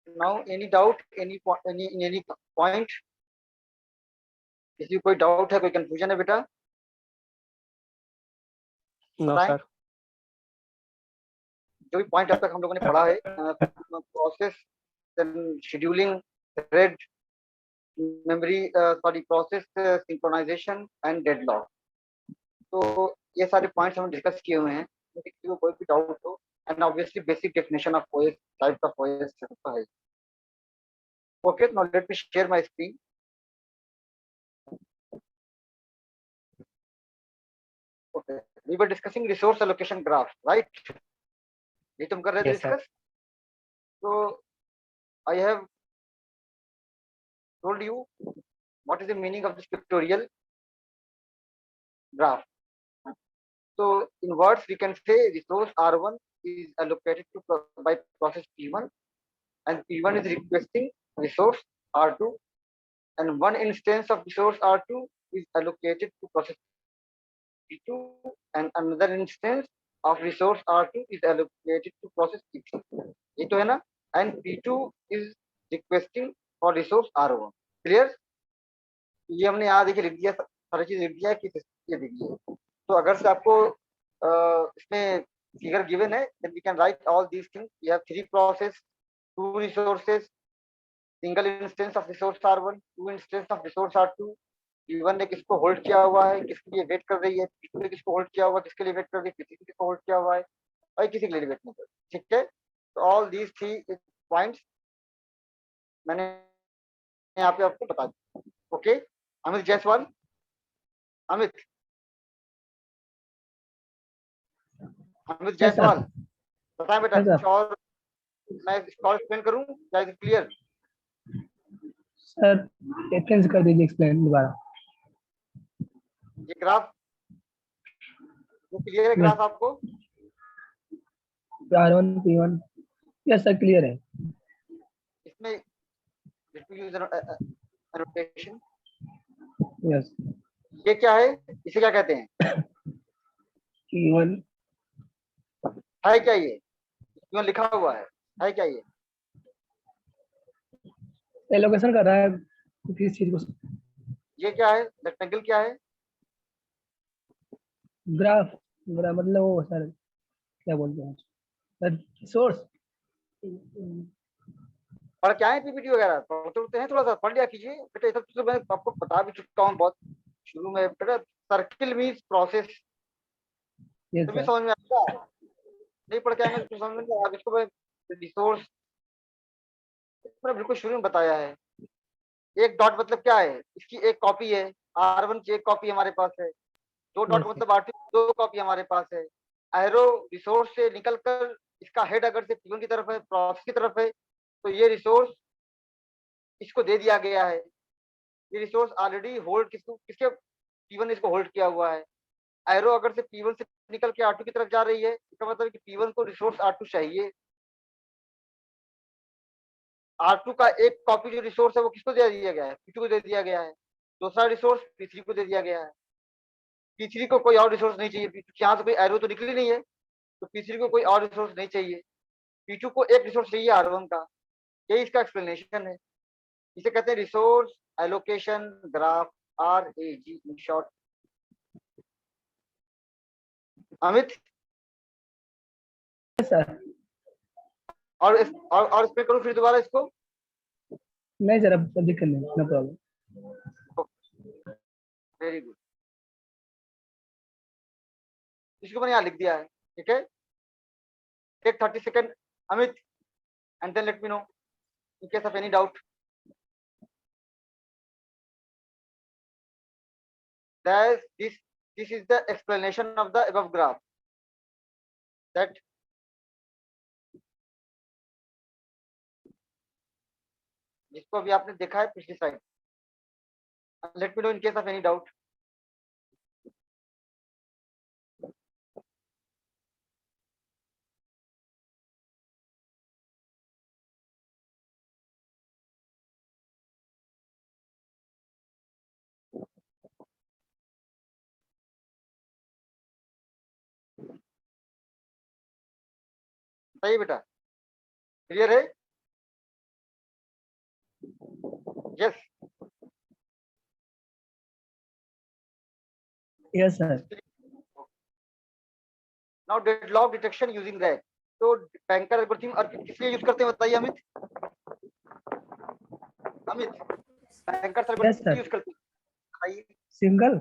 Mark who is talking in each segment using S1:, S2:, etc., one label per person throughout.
S1: Now, any doubt, any point? किसी को कोई डाउट है, कोई कंफ्यूजन है बेटा?
S2: नो
S1: बताएं।
S2: सर।
S1: जो भी पॉइंट अब तक हम लोगों ने पढ़ा है, process, scheduling, thread, memory, sorry process, synchronization and deadlock, तो ये सारे पॉइंट्स हम डिस्कस किए हुए हैं। यदि किसी को कोई भी डाउट हो, and obviously basic definition of OS, types of OS है। Okay, now let me share my screen. Okay, we were discussing resource allocation graph, right? ये तुम कर रहे थे
S2: यस सर।
S1: डिस्कस। तो I have told you what is the meaning of this pictorial graph. So in words we can say resource R1 is allocated to by process P1, and P1 is requesting resource R2, and one instance of resource R2 is allocated to process P2, and another instance of resource R2 is allocated to process P3. ये तो है ना? And P2 is requesting for resource R1. Clear? ये हमने यहाँ देखिए लिख दिया, सारी चीज लिख दिया है कि ये देखिए। तो अगर से आपको इसमें फिगर गिवन है, then we can write all these things. We have three process, two resources, single instance of resource R1, two instance of resource R2. P1 ने किसको होल्ड किया हुआ है, किसके लिए वेट कर रही है, P2 ने किसको होल्ड किया हुआ है, किसके लिए वेट कर रही है, P3 ने किसको होल्ड किया हुआ है, और किसी के लिए वेट नहीं कर रही। ठीक है, तो ऑल दीज थ्री पॉइंट्स मैंने यहाँ पे आपको बता दिया। Okay, Amit Jaiswal, Amit
S2: Yes,
S1: Jaiswal,
S2: sir.
S1: बताएं बेटा।
S2: Yes, sir.
S1: कुछ और मैं इसको एक्सप्लेन करूं, क्या इज क्लियर?
S2: सर कैसे कर दीजिए एक्सप्लेन दोबारा।
S1: ये ग्राफ वो क्लियर है,
S2: यस
S1: ग्राफ आपको?
S2: R1 P1 yes sir clear है।
S1: इसमें एनोटेशन
S2: यस
S1: ये क्या है, इसे क्या कहते हैं,
S2: P1
S1: है क्या ये? क्यों लिखा हुआ है क्या ये?
S2: एलोकेशन कर रहा है किस चीज को।
S1: ये क्या है, रेक्टेंगल क्या है?
S2: ग्राफ ग्राफ मतलब वो सर क्या बोलते हैं सर सोर्स।
S1: पढ़ क्या है पीपीटी वगैरह पढ़ते होते हैं, थोड़ा सा पढ़ लिया कीजिए बेटा। ये सब तो मैं आपको बता भी चुका हूँ बहुत शुरू में बेटा। सर्किल मीन्स प्रोसेस,
S2: यस
S1: तभी
S2: सर
S1: समझ में आता है। नहीं पढ़ के आएंगे तो समझ में नहीं आएगा। इसको मैं रिसोर्स मैंने बिल्कुल शुरू में बताया है। एक डॉट मतलब क्या है, इसकी एक कॉपी है, R1 की एक कॉपी हमारे पास है। दो डॉट
S2: यस सर
S1: मतलब R2 दो कॉपी हमारे पास है। एरो रिसोर्स से निकलकर इसका हेड अगर से P1 की तरफ है, प्रोसेस की तरफ है, तो ये रिसोर्स इसको दे दिया गया है। ये रिसोर्स ऑलरेडी होल्ड किसके P1 ने इसको होल्ड किया हुआ है। एरो अगर से P1 से निकल के R2 की तरफ जा रही है, इसका मतलब कि P1 को रिसोर्स R2 चाहिए। R2 का एक कॉपी जो रिसोर्स है वो किसको दे दिया गया है, P2 को दे दिया गया है। दूसरा रिसोर्स P3 को दे दिया गया है। P3 को कोई और रिसोर्स नहीं चाहिए, यहाँ से कोई एरो तो निकली नहीं है, तो P3 को कोई और रिसोर्स नहीं चाहिए। P2 को एक रिसोर्स चाहिए R1 का। यही इसका एक्सप्लेनेशन है। इसे कहते हैं resource allocation graph, RAG in short. Amit,
S2: yes sir
S1: और इसमें करूँ फिर दोबारा इसको?
S2: नहीं सर अब दिक्कत नहीं नो प्रॉब्लम।
S1: वेरी गुड, इसको मैंने यहाँ लिख दिया है। ठीक है, take 30 second Amit, and then let me know in case of any doubt. This is the explanation of the above graph, that जिसको अभी आपने देखा है पिछली side. Late me know in case of any doubt. बताइए बेटा, क्लियर है? Yes.
S2: Yes, sir.
S1: Now deadlock detection using RAG. तो बैंकर एल्गोरिथम और किस लिए यूज करते हैं बताइए Amit. Amit, bankers
S2: Yes,
S1: algorithm
S2: sir.
S1: Use करते हैं बताइए।
S2: Single.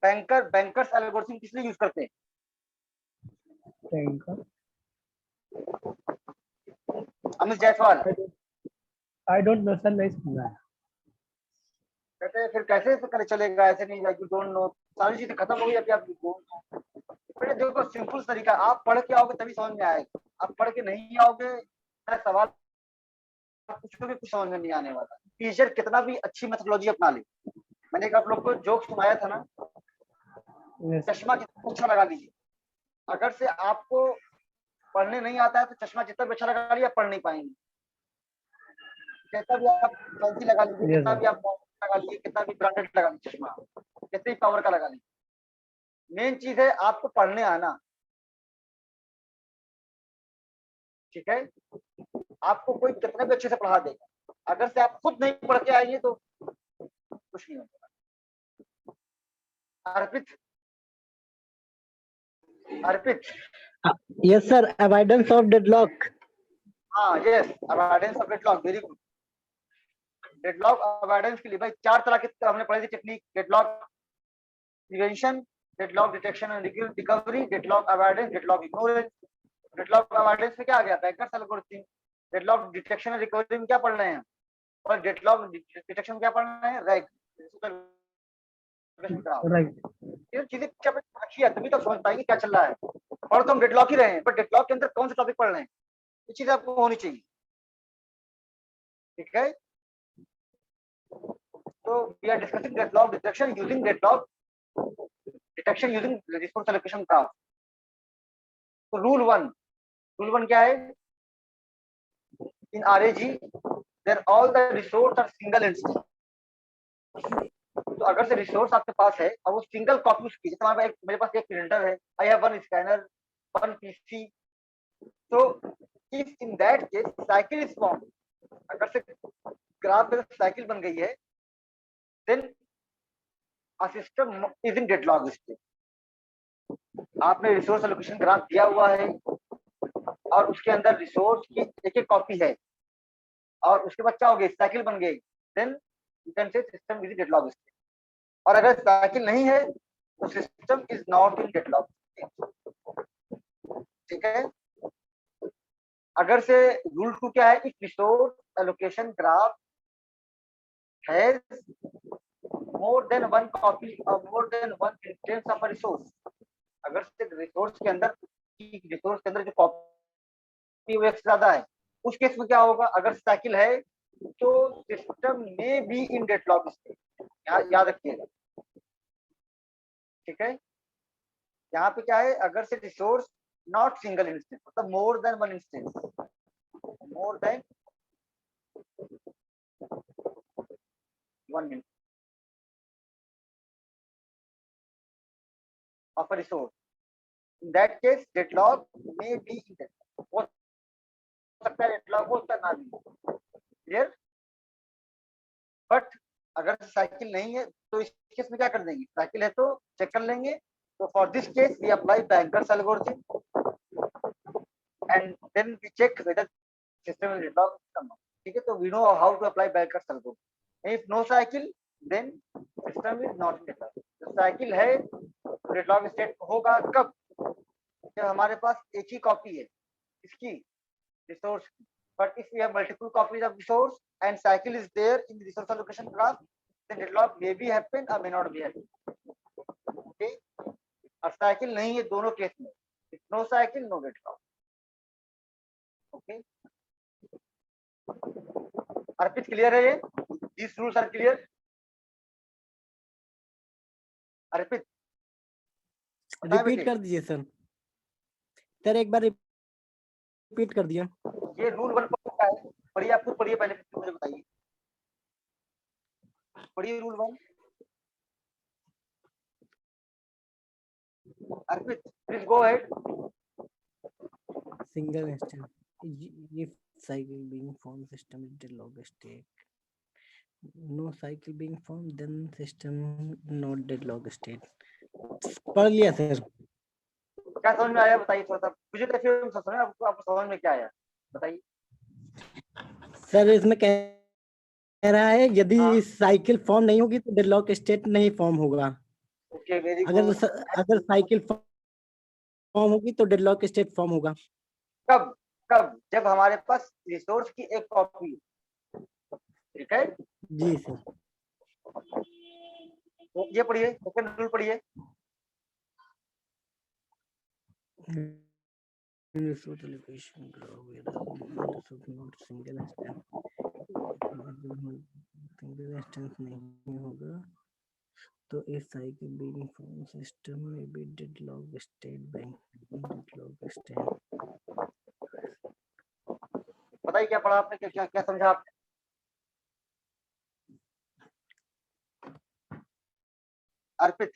S1: बैंकर्स एल्गोरिथम किस लिए यूज करते हैं?
S2: Banker.
S1: Amit Jaiswal
S2: I don't know, sir. नहीं सुना है।
S1: कहते हैं फिर कैसे करे चलेगा, ऐसे नहीं लाइक यू डोंट नो, सारी चीजें खत्म हो गई अभी आप डोंट नो। फिर देखो सिंपल तरीका, आप पढ़ के आओगे तभी समझ में आएगा, आप पढ़ के नहीं आओगे सवाल पूछोगे कुछ समझ में नहीं आने वाला। टीचर कितना भी अच्छी मेथोडोलॉजी अपना ले, मैंने एक आप लोग को जोक सुनाया था ना,
S2: Yes.
S1: चश्मा कितना अच्छा लगा लीजिए, अगर से आपको पढ़ने नहीं आता है तो चश्मा जितना भी अच्छा लगा लिया पढ़ नहीं पाएंगे। कितना भी आप फैंसी लगा लीजिए,
S2: Yes,
S1: कितना
S2: sir.
S1: भी आप लगा लीजिए, कितना भी ब्रांडेड लगा लीजिए चश्मा, कितने पावर का लगा लीजिए, मेन चीज है आपको पढ़ने आना। ठीक है, आपको कोई कितना भी अच्छे से पढ़ा देगा, अगर से आप खुद नहीं पढ़ के आएंगे तो कुछ नहीं होगा। अर्पित, अर्पित,
S3: Yes, sir. Avoidance of deadlock.
S1: हाँ yes, avoidance of deadlock, very good. Deadlock avoidance के लिए भाई 4 तरह की हमने पढ़ी थी technique, deadlock prevention, deadlock detection and recovery, deadlock avoidance, deadlock ignorance. Deadlock avoidance में क्या आ गया, bankers algorithm. Deadlock detection and recovery में क्या पढ़ रहे हैं, और डेडलॉक डिटेक्शन में क्या पढ़ रहे हैं, रैग।
S2: Right.
S1: ये चीजें अच्छी है तभी तो समझ पाएंगे क्या चल रहा है। पढ़ तो हम डेडलॉक ही रहे हैं, बट डेडलॉक के अंदर कौन सा टॉपिक पढ़ रहे हैं, ये चीज आपको होनी चाहिए। ठीक है, तो we are discussing deadlock detection using deadlock detection using resource allocation graph. तो रूल वन क्या है, in RAG there all the resource are single instance. तो अगर से रिसोर्स आपके पास है और वो सिंगल कॉपी उसकी, जैसे हमारे पास मेरे पास एक प्रिंटर है, I have one scanner, one PC, तो if in that case cycle is form, अगर से ग्राफ में साइकिल बन गई है, then a system is in deadlock state. आपने रिसोर्स एलोकेशन ग्राफ दिया हुआ है और उसके अंदर रिसोर्स की एक एक कॉपी है और उसके बाद क्या हो गई, साइकिल बन गई, then you can say system is in deadlock state. और अगर साइकिल नहीं है तो system is not in deadlock state. ठीक है, अगर से रूल 2 क्या है, if resource allocation graph has more than one copy और more than one instance of a resource, अगर से रिसोर्स के अंदर जो कॉपी वो एक से ज्यादा है, उस केस में क्या होगा, अगर साइकिल है तो सिस्टम में बी इन डेडलॉक स्टेट, याद रखिएगा। ठीक है, यहाँ पे क्या है, अगर से रिसोर्स नॉट सिंगल इंस्टेंस, मतलब मोर than one instance, more than one of a resource. In that case, deadlock may be in deadlock. हो सकता है deadlock हो सकता है ना भी, clear? बट अगर साइकिल नहीं है तो इस केस में क्या कर देंगे, साइकिल है तो चेक कर लेंगे। तो for this case we apply bankers algorithm and then we check whether system is deadlock or not. ठीक है, तो we know how to apply bankers algorithm. If no cycle then system is not deadlock. तो cycle है तो deadlock state होगा कब, जब हमारे पास एक ही कॉपी है इसकी, रिसोर्स की। But if we have multiple copies of resource and cycle is there in resource allocation graph, then deadlock may be happen और may not be happen. Okay, और साइकिल नहीं है दोनों केस में, if no cycle no deadlock. Okay, Arpit clear है ये, this rules are clear? Arpit
S3: repeat कर दीजिए सर। सर एक बार रिपीट कर दिया।
S1: ये रूल 1 क्या है, पढ़िए, आप खुद पढ़िए, पहले मुझे बताइए, पढ़िए rule 1। Arpit please go ahead.
S3: Single instance, if cycle being formed, system is deadlock state. No cycle being formed, then system not deadlock state. पढ़ लिया सर।
S1: क्या समझ में आया बताइए थोड़ा सा, मुझे तो फिर समझ में आपको समझ में क्या आया बताइए।
S3: सर इसमें कह रहा है यदि
S1: हाँ।
S3: साइकिल फॉर्म नहीं होगी तो डेडलॉक स्टेट नहीं फॉर्म होगा।
S1: ओके वेरी
S3: अगर
S1: गुड।
S3: अगर साइकिल फॉर्म होगी तो डेडलॉक स्टेट फॉर्म होगा।
S1: कब कब? जब हमारे पास रिसोर्स की एक कॉपी, ठीक है।
S3: जी सर।
S1: तो ये पढ़िए, सेकंड रूल पढ़िए।
S3: Resource allocation grow where resource not single instance नहीं होगा तो इस साइकिल बीइंग फॉर्म सिस्टम में भी डेडलॉक स्टेट डेडलॉक स्टेट।
S1: बताइए क्या पढ़ा आपने, क्या क्या समझा आपने? अर्पित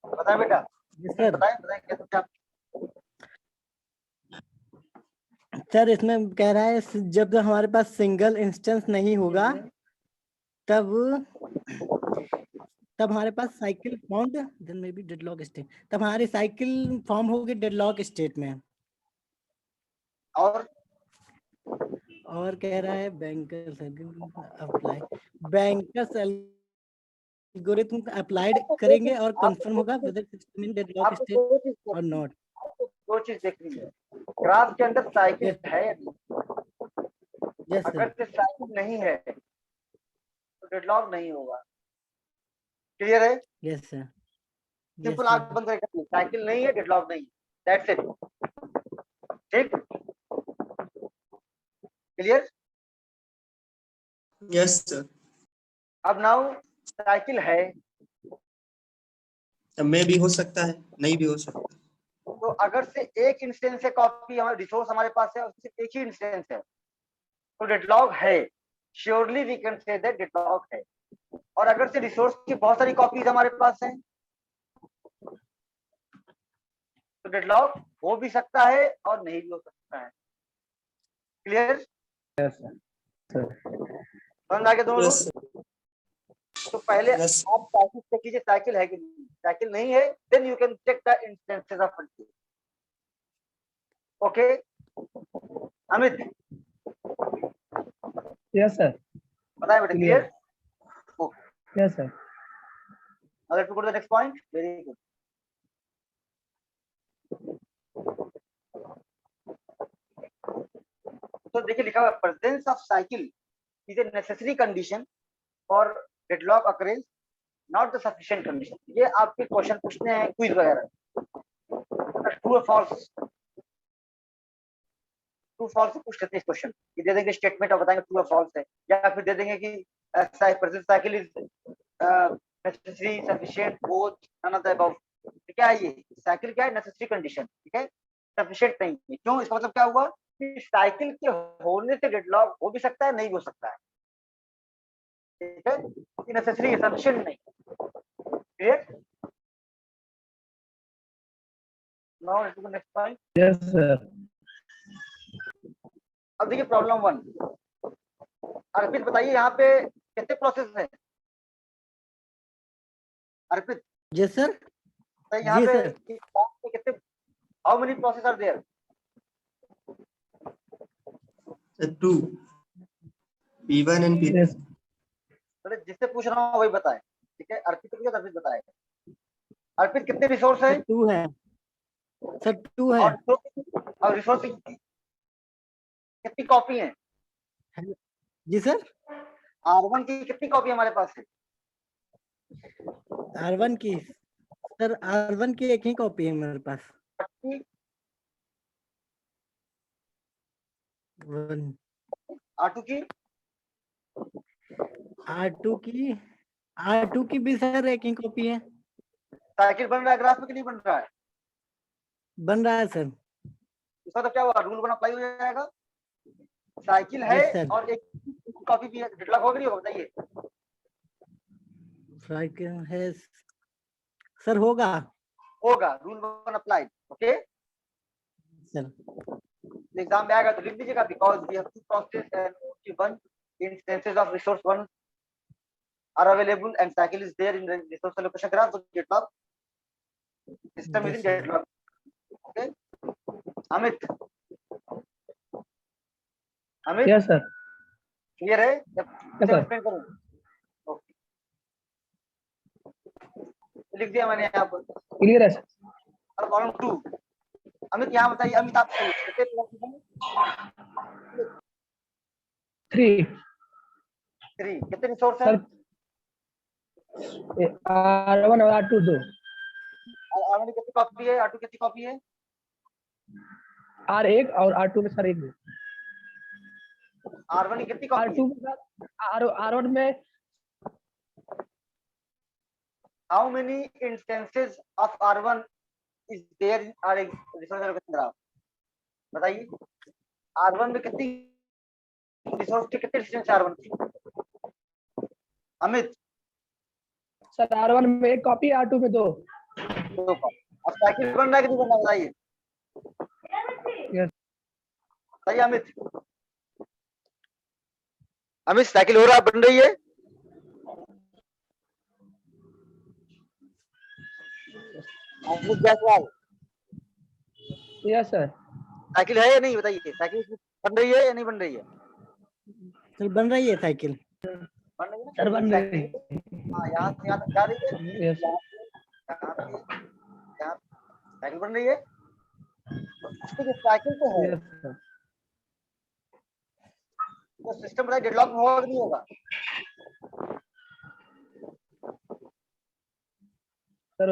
S1: बताए बेटा।
S3: सर
S1: बताएं बताएं क्या समझा आपने?
S3: सर इसमें कह रहा है जब हमारे पास सिंगल इंस्टेंस नहीं होगा तब हमारे पास cycle formed then may be deadlock state, तब हमारी साइकिल फॉर्म होगी डेडलॉक स्टेट में। और कह रहा है bankers apply bankers algorithm applied करेंगे और कंफर्म होगा whether system in deadlock state और नॉट।
S1: दो चीज देखनी है, ग्राफ के अंदर साइकिल है या नहीं।
S3: यस
S1: अगर
S3: सर।
S1: साइकिल नहीं है तो डेडलॉक नहीं होगा। क्लियर है?
S3: Yes sir.
S1: सिंपल, आंख बंद करके साइकिल नहीं है डेडलॉक नहीं, दैट्स इट। ठीक, क्लियर?
S4: Yes sir.
S1: अब नाउ साइकिल है
S4: में भी हो सकता है, नहीं भी हो सकता।
S1: तो अगर से एक इंस्टेंस है कॉपी, हमारे रिसोर्स हमारे पास है और सिर्फ एक ही इंस्टेंस है तो डेडलॉक है, surely we can say that deadlock है। और अगर से रिसोर्स की बहुत सारी कॉपीज हमारे पास हैं तो डेडलॉक हो भी सकता है और नहीं भी हो सकता है। क्लियर? समझ आ गया दोनों
S4: यस
S1: लोग? तो पहले
S4: यस
S1: आप साइकिल चेक कीजिए, साइकिल है कि नहीं। साइकिल नहीं है then you can check the instances of it. Okay Amit?
S2: Yes sir.
S1: बताए बेटा। Clear?
S2: Yes sir.
S1: Now let's go to the next point. Very good. तो देखिए लिखा हुआ presence of cycle is a necessary condition for deadlock occurrence, not the sufficient condition. ये आपके question पूछते हैं क्विज वगैरह, ट्रू और फॉल्स, ट्रू फॉल्स पूछ लेते हैं इस क्वेश्चन। ये दे देंगे स्टेटमेंट और बताएंगे ट्रू और फॉल्स है, या फिर दे देंगे कि present cycle is necessary sufficient both none of the above. क्या है ये? साइकिल क्या है? नेसेसरी कंडीशन, ठीक है, सफिशिएंट नहीं है। क्यों? इसका मतलब क्या हुआ कि साइकिल के होने से डेडलॉक हो भी सकता है, नहीं हो सकता है, ठीक है, नेसेसरी सफिशिएंट नहीं। Clear? Now let's go next point.
S2: Yes sir.
S1: अब देखिए प्रॉब्लम 1। अर्पित बताइए यहाँ पे कितने प्रोसेस है? Arpit
S3: yes sir.
S1: तो यहाँ
S3: जी
S1: पे
S3: सर।
S1: कितने, how many process are there?
S4: 2 P1 and P2।
S2: यस
S1: तो जिससे पूछ रहा हूँ वही बताए, ठीक है। अर्पित को अर्पित बताएगा। अर्पित कितने रिसोर्स है?
S3: 2 है सर, 2 है।
S1: और रिसोर्स की कितनी कॉपी है?
S3: जी सर।
S1: R1 की कितनी कॉपी हमारे पास है?
S3: R1 की सर, R1 की एक ही कॉपी है मेरे पास।
S1: R2 की?
S3: R2 की भी सर एक ही कॉपी है।
S1: साइकिल बन रहा है ग्राफ में कि नहीं बन रहा है?
S3: बन रहा है सर।
S1: इसका तो क्या हुआ, रूल 1 अप्लाई हो जाएगा। साइकिल है
S3: यस सर।
S1: और एक कॉपी भी है, डेडलॉक होगा नहीं होगा बताइए?
S3: साइकिल है सर, होगा
S1: होगा, रूल 1 अप्लाई। Okay
S3: sir.
S1: एग्जाम में आएगा तो लिख दीजिएगा, because we have two process and only one instances of resource one are available and cycle is there in the resource allocation graph, so deadlock system is in
S3: Yes, sir.
S1: deadlock. Okay, Amit,
S2: yes sir.
S1: clear है?
S2: Yes, sir.
S1: Explain करूं? Okay, लिख दिया मैंने यहाँ पर।
S2: Clear है sir.
S1: अब column 2, Amit यहाँ बताइए, अमित आप कितने
S2: 3
S1: 3 कितने रिसोर्स है?
S2: सर। R1 और R2 2।
S1: R1 की कितनी कॉपी है? R2 कितनी कॉपी है?
S2: R1 और R2 में सर एक दो।
S1: R1 की कितनी कॉपी
S2: R2 में सर R1 में
S1: how many instances of R1 is there in our resource allocation graph? बताइए, R1 में कितनी रिसोर्स की कितनी इंस्टेंस R1 की? अमित,
S2: सर R1 में एक कॉपी, R2 में 2।
S1: दो कॉपी। अब साइकिल बन रहा है कि नहीं बन रहा, बताइए।
S2: यस
S1: बताइए अमित, अमित साइकिल हो रहा है, बन रही है? Amit Jaiswal,
S2: yes sir.
S1: Cycle है या नहीं, बताइए। साइकिल बन रही है या नहीं बन रही है?
S3: सर बन रही है साइकिल।
S1: बन रही है ना?
S2: सर बन रही
S1: हाँ, यहाँ से यहाँ तक जा रही है।
S2: यस
S1: यहाँ साइकिल बन रही है। ठीक है, साइकिल तो है,
S2: यस सर।
S1: तो सिस्टम बताइए डेडलॉक में होगा कि नहीं होगा?
S2: सर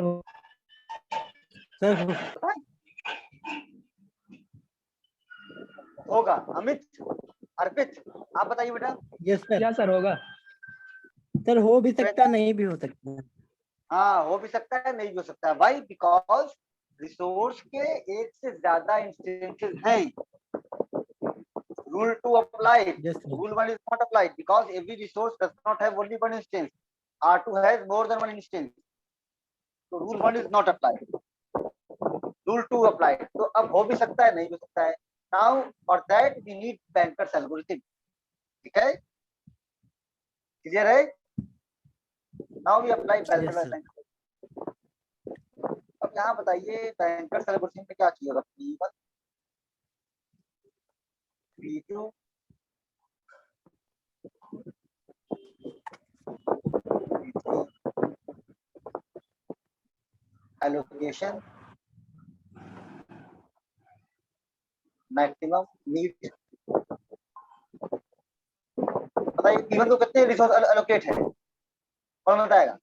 S3: सर
S1: होगा। अमित, अर्पित, आप बताइए बेटा।
S3: Yes sir.
S2: क्या सर होगा?
S3: सर हो भी सकता है, नहीं भी हो सकता है।
S1: हाँ, हो भी सकता है, नहीं भी हो सकता है। वाई? बिकॉज रिसोर्स के एक से ज्यादा इंस्टेंसेस हैं। Rule 2 applied.
S3: Yes, sir.
S1: Rule 1 is not applied because every resource does not have only one instance. R2 has more than one instance. So rule 1 is not applied. Rule 2 applied. तो अब हो भी सकता है, नहीं हो सकता है। Now for that we need Banker's algorithm. ठीक है? Clear है? Now we apply Banker's
S3: Yes, sir.
S1: algorithm. अब यहाँ बताइए Banker's algorithm में क्या चाहिए होगा? P1, P2, allocation, maximum need। बताइए P1 को कितने रिसोर्स एलोकेट है? कौन बताएगा?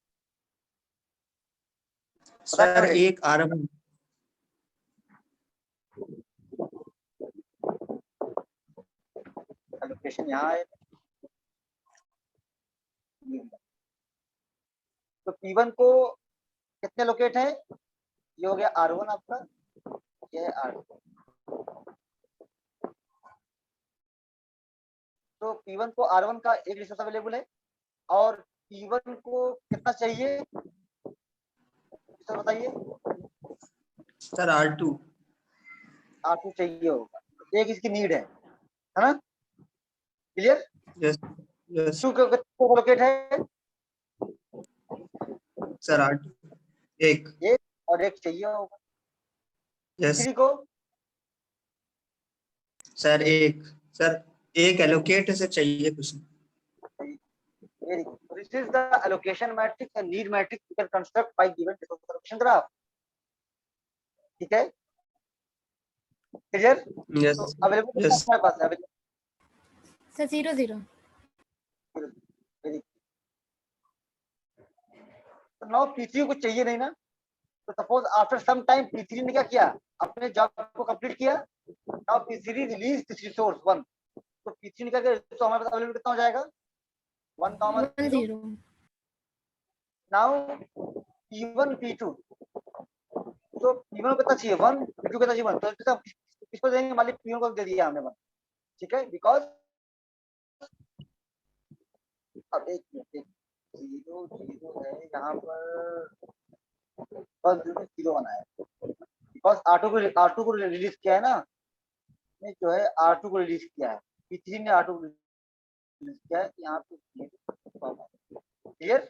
S4: सर एक R1
S1: एलोकेशन यहाँ है। तो P1 को कितने लोकेट है? ये हो गया R1 आपका, ये है R2। तो P1 को R1 का एक रिसोर्स अवेलेबल है और P1 को कितना चाहिए सर बताइए?
S4: सर R2
S1: R2 चाहिए होगा, एक इसकी नीड है ना? क्लियर?
S4: यस यस
S1: टू को कितने लोकेट है?
S4: सर R2 एक
S1: और एक चाहिए होगा।
S4: यस
S1: थ्री को
S4: सर एक एलोकेट है सर, चाहिए कुछ नहीं।
S1: very good. So this is the allocation matrix and need matrix you can construct by given resource allocation graph. ठीक है? क्लियर?
S4: यस
S1: तो अवेलेबल
S4: यस
S1: हमारे पास है
S5: सर 0 0।
S1: वेरी तो नाउ P3 को चाहिए नहीं ना, तो suppose after some time P3 ने क्या किया, अपने जॉब को कंप्लीट किया। Now P3 release this resource 1, तो P3 ने क्या किया, तो हमारे पास अवेलेबल कितना हो जाएगा? 1,
S5: 1 0।
S1: नाउ P1 P2, तो P1 को कितना चाहिए? 1, P2 कितना चाहिए? 1, तो किसको देंगे? मान लीजिए P1 को दे दिया हमने 1, ठीक है? बिकॉज अब एक मिनट, 0 0 है यहाँ पर, बस 0 बनाया बिकॉज R2 को रिलीज किया है ना, ने जो है R2 को रिलीज किया है, P3 ने R2 को रिलीज किया है, यहाँ पे क्लियर।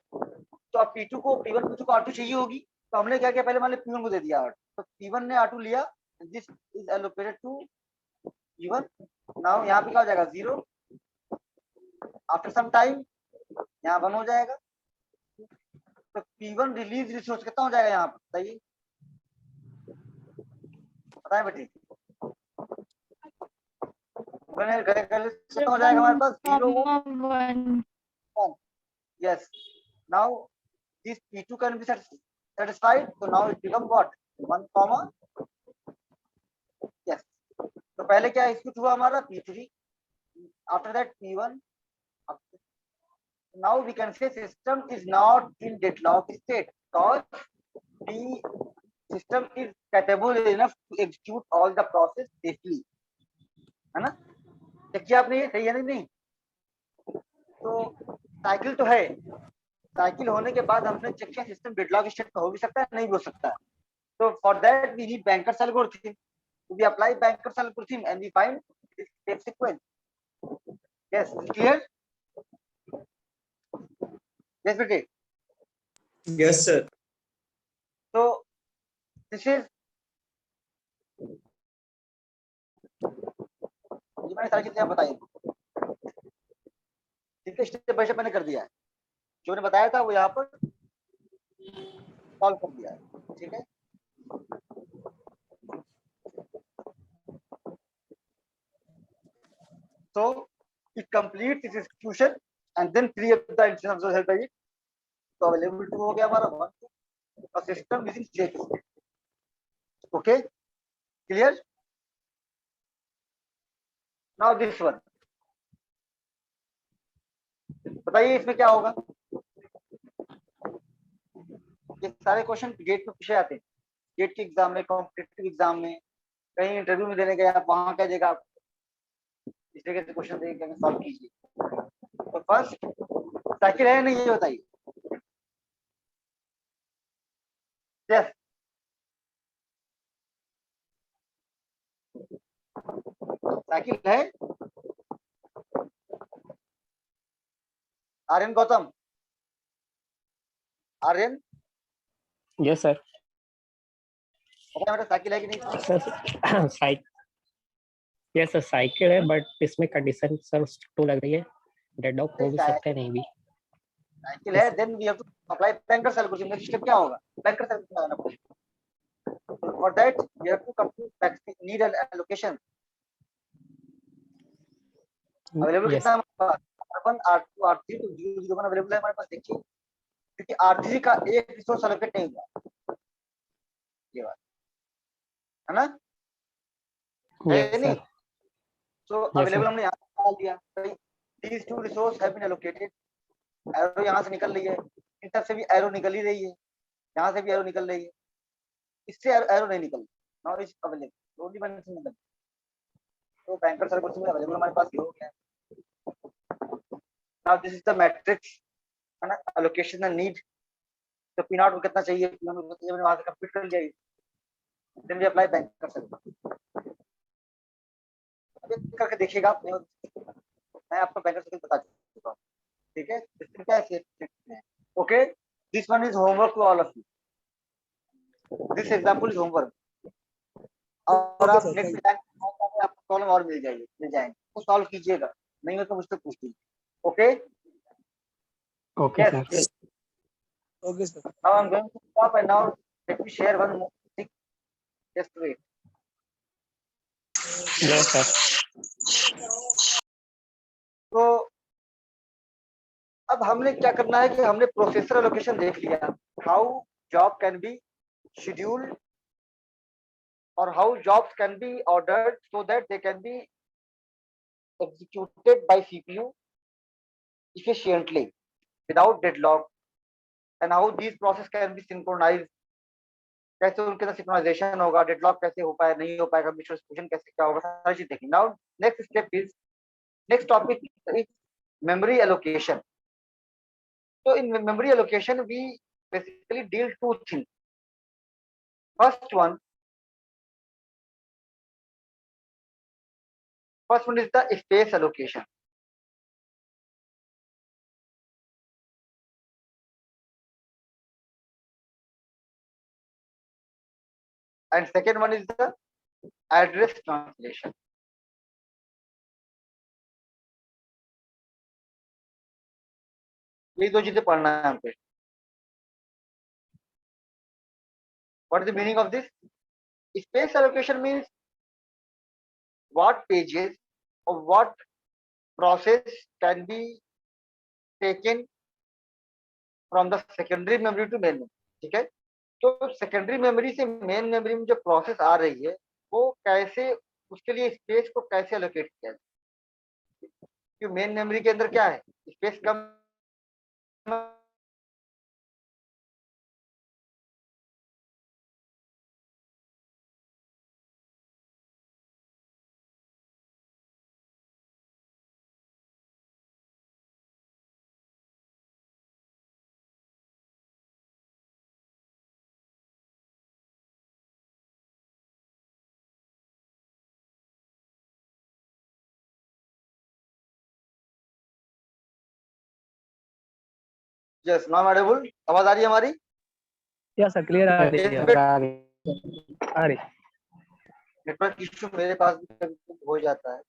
S1: तो अब P2 को P1 P2 को R2 चाहिए होगी, तो हमने क्या किया, पहले मान लो P1 को दे दिया R2, तो P1 ने R2 लिया, this is allocated to P1। Now यहाँ पे क्या हो जाएगा 0, आफ्टर सम टाइम यहाँ 1 हो जाएगा। तो P1 रिलीज रिसोर्स कितना हो जाएगा यहाँ पर बताइए, बताएं बेटे। कितना हो जाएगा हमारे पास 0 1। Yes. Now this P2 can be satisfied. So now it become what? 1 comma. Yes. तो पहले क्या execute हुआ हमारा P3. After that P1. Now we can say system is not in deadlock state because the system is capable enough to execute all the process safely. है ना? देखिए आपने ये सही है नहीं? तो साइकिल तो है, साइकिल होने के बाद हमने चेक किया सिस्टम डेडलॉक स्टेट में हो भी सकता है, नहीं हो सकता है। तो for that we need bankers algorithm, तो we apply bankers algorithm and we find this step sequence. Yes clear? Yes बेटे।
S4: Yes sir.
S1: तो दिस इज, ये मैंने सारी चीजें बताई, ठीक है, स्टेप बाय स्टेप मैंने कर दिया है, जो मैंने बताया था वो यहाँ पर सॉल्व कर दिया है, ठीक है। So it completes its execution and then three of the instructions are held by it. So available 2 हो गया हमारा 1 और system is in safe state. Okay, clear? Now this one, बताइए इसमें क्या होगा। ये सारे क्वेश्चन गेट में पूछे जाते हैं, गेट के एग्जाम में, कॉम्पिटिटिव एग्जाम में, कहीं इंटरव्यू में देने गए आप, वहां क्या देगा आप, इस तरीके से क्वेश्चन देंगे, सॉल्व कीजिए। तो फर्स्ट साइकिल है नहीं ये बताइए। यस, साइकिल है। Aryan Gautam, Aryan
S6: yes sir.
S1: बेटा साइकिल है कि नहीं?
S6: सर यस सर साइकिल है, बट इसमें कंडीशन सर 2 लग रही है, डेडलॉक हो भी सकता है नहीं भी।
S1: साइकिल है, then we have to apply bankers algorithm. Next step क्या होगा, बैंकर्स एल्गोरिथम लगाना पड़ेगा। For that we have to complete need allocation. Available
S6: yes
S1: कितना है हमारे पास, R1 R2 R3, तो 0 0 1 अवेलेबल है हमारे पास। देखिए क्योंकि R3 का एक रिसोर्स एलोकेट नहीं हुआ, ये बात है ना, है नहीं? सो अवेलेबल हमने यहाँ डाल दिया, these 2 resource have been allocated। Arrow यहाँ से निकल रही है, इन तरफ से भी एरो निकल ही रही है, यहाँ से भी एरो निकल रही है, इससे एरो नहीं निकल रही। Now is available only one single. तो बैंकर सर्वर में अवेलेबल हमारे पास ये हो गया। Now this is the matrix, है ना, एलोकेशन एंड नीड। तो पी नॉट को कितना चाहिए, पी नॉट को चाहिए, वहां से कंप्लीट कर लिया। Then we apply banker server. अभी करके देखिएगा आप, मैं आपको बैंकर सर्वर बता चुका हूं, ठीक है। सिस्टम क्या है, okay. This one is homework to all of you, this example is homework. और आप नेक्स्ट टाइम आपको प्रॉब्लम और मिल जाएंगे, तो सॉल्व कीजिएगा, नहीं हो तो मुझसे पूछ लीजिए। Okay
S6: okay sir.
S2: Okay sir.
S1: Now I am going to stop and now let me share one more thing, just wait.
S6: Yes sir.
S1: तो अब हमने क्या करना है कि हमने प्रोसेसर एलोकेशन देख लिया, how job can be scheduled or how jobs can be ordered so that they can be executed by CPU efficiently without deadlock, and how these process can be synchronized, कैसे उनके साथ synchronisation होगा, deadlock कैसे हो पाए नहीं हो पाएगा, म्यूचुअल एक्सक्लूजन कैसे क्या होगा, सारी चीज देखेंगे। Now next step is, next topic is memory allocation. तो in memory allocation we basically deal 2 things. First one, First one is the space allocation. And second one is the address translation. ये दो चीजें पढ़ना है यहाँ पे. What is the meaning of this? Space allocation means what pages or what process can be taken from the secondary memory to main memory. ठीक है, तो सेकेंडरी मेमोरी से मेन मेमोरी में जो प्रोसेस आ रही है वो कैसे, उसके लिए स्पेस को कैसे एलोकेट किया जाए. क्योंकि मेन मेमोरी के अंदर क्या है, space come yes not Audible. आवाज आ रही है हमारी?
S2: या सर क्लियर आ रही है, आ रही.
S1: नेटवर्क इश्यू मेरे पास भी कभी हो जाता है.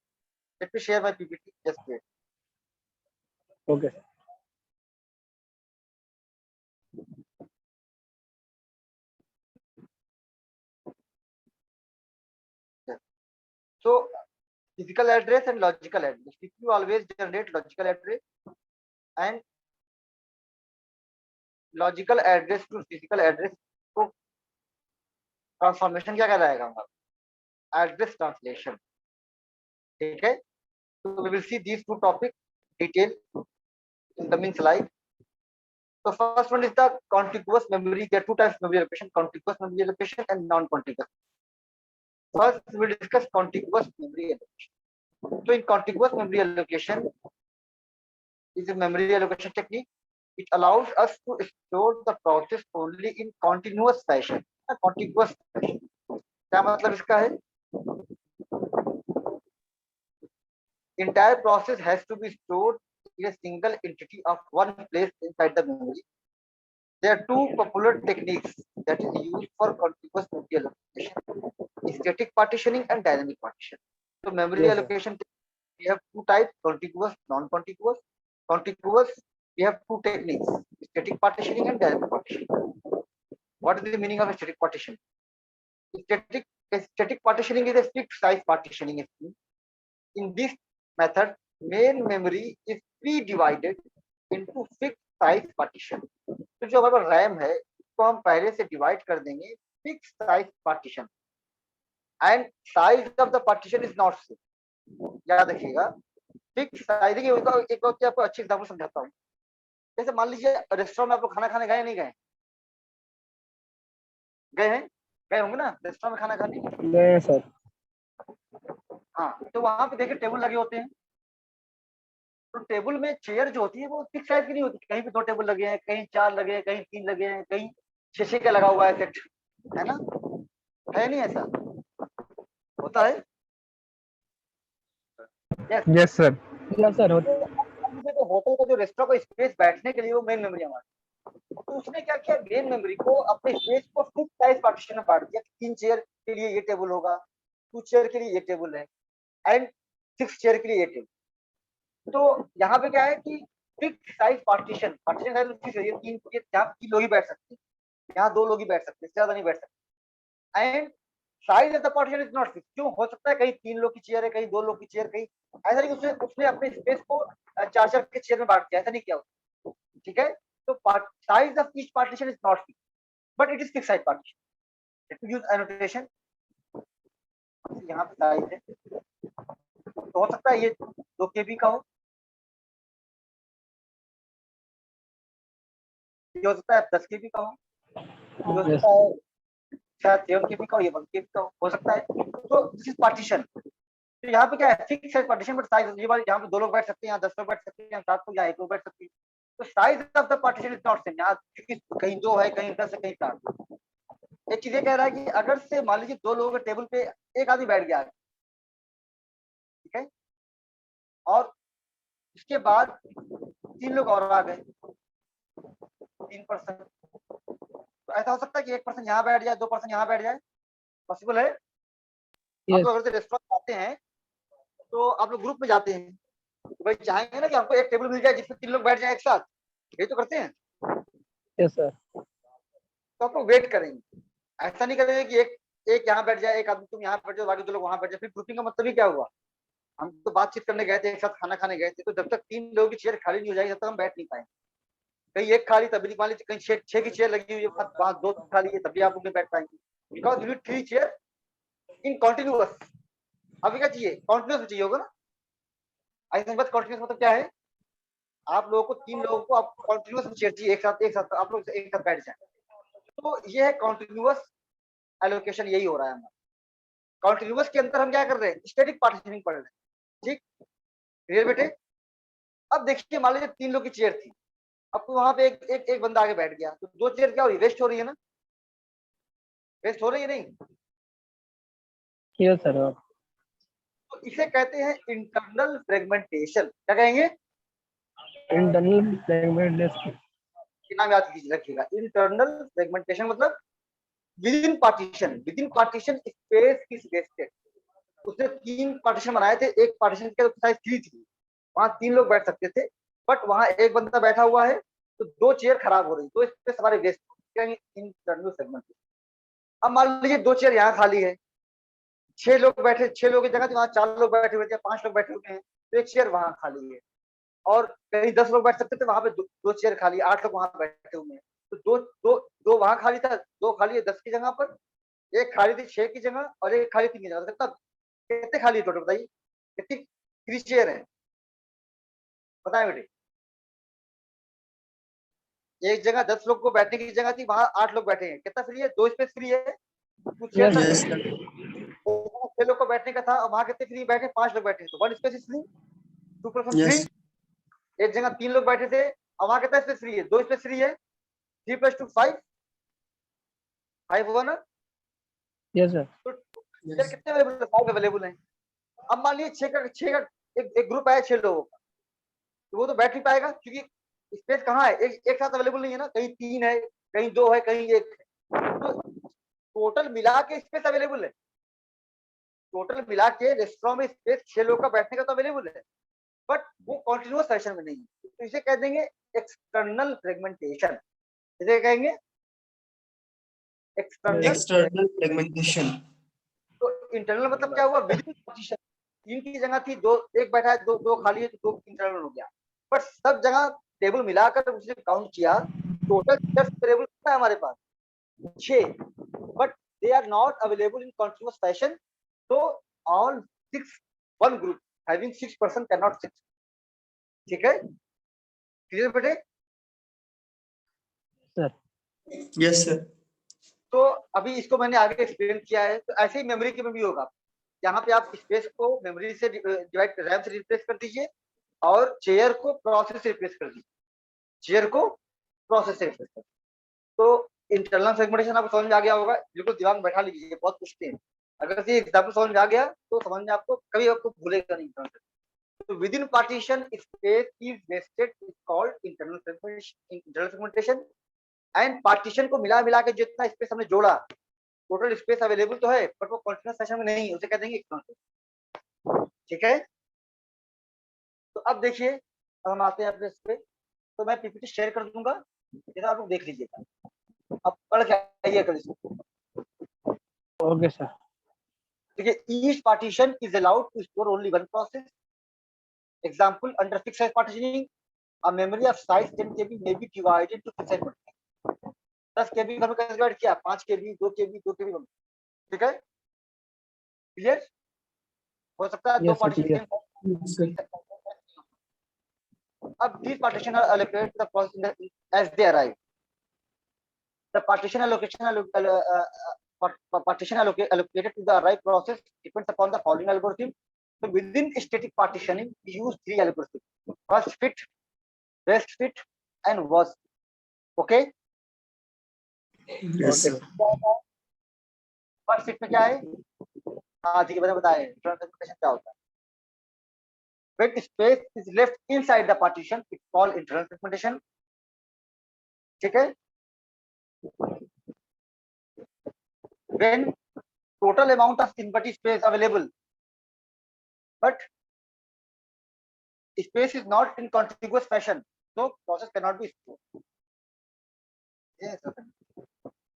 S1: Let me share my PPT. Just wait.
S2: Okay.
S1: So physical address and logical address. CPU always generate logical address and logical address to physical address. तो ट्रांसफॉर्मेशन क्या कहलाएगा हमारा? Address translation. ठीक है, तो we will see these two topics detail in coming slide. So first one is the contiguous memory. There are two types of memory allocation: contiguous memory allocation and non-contiguous. First, we will discuss contiguous memory allocation. So in contiguous memory allocation is a memory allocation technique. It allows us to store the process only in continuous fashion. Contiguous fashion. क्या मतलब इसका है? Entire process has to be stored in a single entity of one place inside the memory. There are two popular techniques that is used for contiguous memory allocation: static partitioning and dynamic partition. So memory allocation, we have two types: contiguous, non-contiguous. Contiguous, we have two techniques: static partitioning and dynamic partitioning. What is the meaning of static partition? Static partitioning is a fixed size partitioning scheme. In this method, main memory is pre-divided into fixed size partition. तो जो हमारा RAM है उसको हम पहले से divide कर देंगे fix size partition. And size of the partition is not fix. याद रखिएगा, फिक्स साइज. देखिए एक बार आपको अच्छी एग्जांपल समझाता हूँ. जैसे मान लीजिए रेस्टोरेंट में आप लोग खाना खाने गए नहीं गए? गए हैं, गए होंगे ना रेस्टोरेंट में खाना खाने?
S2: गए सर.
S1: हाँ, तो वहां पे देखिए टेबल लगे होते हैं. तो टेबल में चेयर जो होती है वो फिक्स साइज की नहीं होती. कहीं पे 2 टेबल लगे हैं, कहीं 4 लगे हैं, कहीं 3 लगे हैं, कहीं 6 का लगा हुआ है सेट, है ना? है नहीं ऐसा? होता है?
S2: Yes sir. यस सर होता है.
S1: तो होटल का जो रेस्टोरेंट का स्पेस बैठने के लिए वो मेन मेमोरी हमारी. तो उसने क्या किया, मेन मेमोरी को अपने स्पेस को फिक्स साइज पार्टीशन में बांट दिया. 3 चेयर के लिए ये टेबल होगा, 2 चेयर के लिए ये टेबल है, एंड 6 चेयर के लिए ये टेबल. तो यहाँ पे क्या है कि fix size partition size fix है. 3 लोग ही बैठ सकते हैं, यहाँ 2 लोग ही बैठ सकते हैं, ज्यादा नहीं बैठ सकते. And size of the partition is not fix. क्यों? हो सकता है कहीं 3 लोग की चेयर है, कहीं 2 लोग की चेयर, कहीं ऐसा नहीं. उसने अपने स्पेस को 4 के चेयर में बांट दिया, ऐसा नहीं किया. ठीक है, तो size of each partition is not fix but it is fix size partition. Let me use annotation. यहाँ पे साइज है तो हो सकता है ये 2 KB का हो, ये हो सकता है 10 KB का हो, ये हो सकता है शायद 7 KB का हो, ये 1 KB का हो सकता है. तो दिस इज पार्टीशन. तो यहाँ पे क्या है, fix size partition but size. ये वाली यहाँ पे 2 लोग बैठ सकते हैं, यहाँ 10 लोग बैठ सकते हैं, यहाँ 7 लोग, यहाँ 1 लोग बैठ सकते हैं. तो size of the partition is not same. यहाँ कहीं 2 है, कहीं 10 है, कहीं 7. एक चीज ये कह रहा है कि अगर से मान लीजिए 2 लोगों के टेबल पे एक आदमी बैठ गया, ठीक है। और उसके बाद 3 लोग और आ गए, 3 पर्सन। तो ऐसा हो सकता है कि 1 पर्सन यहाँ बैठ जाए, 2 पर्सन यहाँ बैठ जाए, पॉसिबल है। आप
S2: यस
S1: लोग अगर रेस्टोरेंट जाते हैं तो आप लोग ग्रुप में जाते हैं, तो भाई चाहेंगे ना कि हमको एक टेबल मिल जाए जिसमें 3 लोग बैठ जाए एक साथ, यही तो करते हैं।
S2: Yes sir.
S1: तो आप लोग वेट करेंगे, ऐसा नहीं करेंगे कि एक यहाँ बैठ जाए, एक आदमी तुम यहाँ बैठ जाओ, बाकी 2 लोग वहां बैठ जाए। फिर ग्रुपिंग का मतलब ही क्या हुआ? हम तो बातचीत करने गए थे, एक साथ खाना खाने गए थे, तो जब तक 3 लोगों की चेयर खाली नहीं हो जाएगी तब तक हम बैठ नहीं पाएंगे। कहीं एक खाली तभी नहीं, मान लीजिए कहीं 6 की चेयर लगी हुई है, 5 2 खाली है, तभी आप लोग नहीं बैठ पाएंगे, because you need 3 chair in continuous. अभी क्या चाहिए? कॉन्टिन्यूअस चाहिए होगा ना। ऐसे बस कॉन्टिन्यूअस मतलब क्या है? आप लोगों को 3 लोगों को आप कॉन्टिन्यूअस चेयर चाहिए, एक साथ आप लोग एक साथ बैठ जाए। तो ये है कॉन्टिन्यूअस एलोकेशन, यही हो रहा है हमारा। कॉन्टिन्यूअस के अंदर हम क्या कर रहे हैं? स्टैटिक पार्टीशनिंग पढ़ रहे हैं, ठीक, क्लियर बेटे। अब देखिए मान लीजिए 3 लोग की चेयर थी, अब तो वहां पे एक बंदा आगे बैठ गया, तो 2 चेयर क्या हो रही है? वेस्ट हो रही है ना, वेस्ट हो रही है नहीं?
S2: Yes sir.
S1: तो इसे कहते हैं इंटरनल फ्रेगमेंटेशन। क्या कहेंगे?
S2: Internal fragmentation.
S1: ये नाम याद कीजिए, रखिएगा। इंटरनल फ्रेगमेंटेशन मतलब within partition space is wasted. उसने 3 पार्टीशन बनाए थे, एक पार्टीशन के साइज 3 थी, वहां 3 लोग बैठ सकते थे, बट वहां एक बंदा बैठा हुआ है, तो 2 चेयर खराब हो रही, तो स्पेस हमारे वेस्ट हो रही। Internal fragmentation. अब मान लीजिए 2 चेयर यहाँ खाली है, 6 लोग बैठे, 6 लोगों की जगह वहां 4 लोग बैठे हुए थे, 5 लोग बैठे हुए हैं, तो एक चेयर वहां खाली है। और कहीं 10 लोग बैठ सकते थे, वहां पे 2 चेयर खाली, 8 लोग वहां बैठे हुए हैं, तो दो दो दो वहां खाली था, 2 खाली है 10 की जगह पर, एक खाली थी 6 की जगह, और एक खाली 3 की जगह। कितना, कितने खाली है टोटल बताइए? कितनी 3 चेयर है बताए बेटे? एक जगह 10 लोग को बैठने की जगह थी, वहां 8 लोग बैठे हैं, कितना फ्री है? 2 स्पेस फ्री है, कुछ चेयर
S2: यस
S1: था।
S4: यस
S1: 6 लोग को बैठने का था, और वहां कितने फ्री बैठे? 5 लोग बैठे, तो 1 space is free, 2 person free.
S4: Yes
S1: एक जगह 3 लोग बैठे थे, और वहां कितना स्पेस फ्री है? 2 स्पेस फ्री है, 3 + 2 5, 5 हुआ ना।
S2: Yes sir.
S1: तो चेयर कितने अवेलेबल है? 5 अवेलेबल है। अब मान लीजिए 6 का एक ग्रुप आया 6 लोगों का, तो वो तो बैठ नहीं पाएगा, क्योंकि स्पेस कहाँ है? एक साथ अवेलेबल नहीं है ना, कहीं 3 है, कहीं 2 है, कहीं 1 है। तो टोटल मिला के स्पेस अवेलेबल है, टोटल मिला के रेस्टोरेंट में स्पेस 6 लोग का बैठने का तो अवेलेबल है, बट वो कॉन्टिन्यूअस सेशन में नहीं है, तो इसे कह देंगे एक्सटर्नल फ्रेगमेंटेशन। इसे कहेंगे एक्सटर्नल।
S4: External fragmentation.
S1: तो इंटरनल मतलब क्या हुआ? With in partition. 3 की जगह थी, 2 एक बैठा है, 2 खाली है, तो 2 इंटरनल हो गया। बट सब जगह टेबल मिलाकर उसने काउंट किया, टोटल 10 टेबल कितना है हमारे पास? 6, but they are not available in continuous fashion, so all 6, one group having 6 person cannot sit, ठीक है, क्लियर बेटे?
S2: सर।
S4: Yes sir.
S1: तो अभी इसको मैंने आगे एक्सप्लेन किया है, तो ऐसे ही मेमोरी के में भी होगा। यहाँ पे आप स्पेस को मेमोरी से डिवाइड, रैम से रिप्लेस कर दीजिए, और चेयर को प्रोसेस से रिप्लेस कर दीजिए, चेयर को प्रोसेस से रिप्लेस कर दीजिए। तो इंटरनल सेगमेंटेशन आपको समझ में आ गया होगा, बिल्कुल दिमाग में बैठा लीजिए, बहुत पूछते हैं। अगर ये एग्जाम्पल समझ में आ गया तो समझ में आपको कभी आपको भूलेगा नहीं। So within partition, space is wasted is called internal segmentation, and partition को मिला के जितना स्पेस हमने जोड़ा, टोटल स्पेस अवेलेबल तो है, बट वो कंटीन्यूअस सेशन में नहीं है, उसे कहते हैं एक्सटर्नल, ठीक है। तो अब देखिए, अब हम आते हैं अपने इस पे, तो मैं पीपीटी शेयर कर दूंगा, जैसा आप लोग देख लीजिएगा, अब पढ़ के आइए कल इसको।
S2: Okay sir.
S1: देखिए, each partition is allowed to store only one process. Example, under fixed size partitioning, a memory of size 10 KB may be divided to fixed size partition. 10 KB में कैसे डिवाइड किया? 5 KB, 2 KB, 2 KB, ठीक है, clear? हो सकता है 2
S2: yes sir. Clear.
S1: Partition. अब these partition are allocated to the process as they arrive. The partition allocated to the arrive process depends upon the following algorithm. So within static partitioning, we use 3 algorithms: first fit, best fit, and worst. Okay?
S4: Yes sir.
S1: First fit में क्या है? हाँ ठीक है, मैंने बताया क्या होता है। when space is left inside the partition, it's called internal segmentation. ठीक है? When total amount of empty space available, but space is not in contiguous fashion, so process cannot be stored. Yes,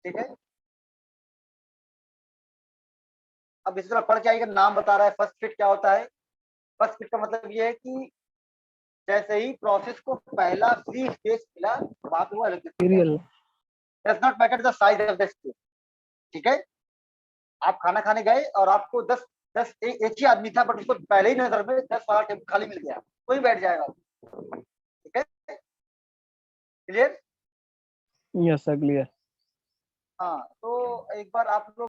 S1: ठीक है? अब इस तरह पढ़ के आएगा, नाम बता रहा है फर्स्ट फिट क्या होता है। फर्स्ट फिट का मतलब ये है कि जैसे ही प्रोसेस को पहला फ्री स्पेस मिला, वहां पे वो
S2: serial
S1: does not matter the size of the space. ठीक है? आप खाना खाने गए और आपको 10 एक ही आदमी था, बट उसको पहले ही नजर में 10 वाला टेबल खाली मिल गया, कोई बैठ जाएगा। ठीक है? क्लियर?
S2: Yes sir clear.
S1: हाँ, तो एक बार आप लोग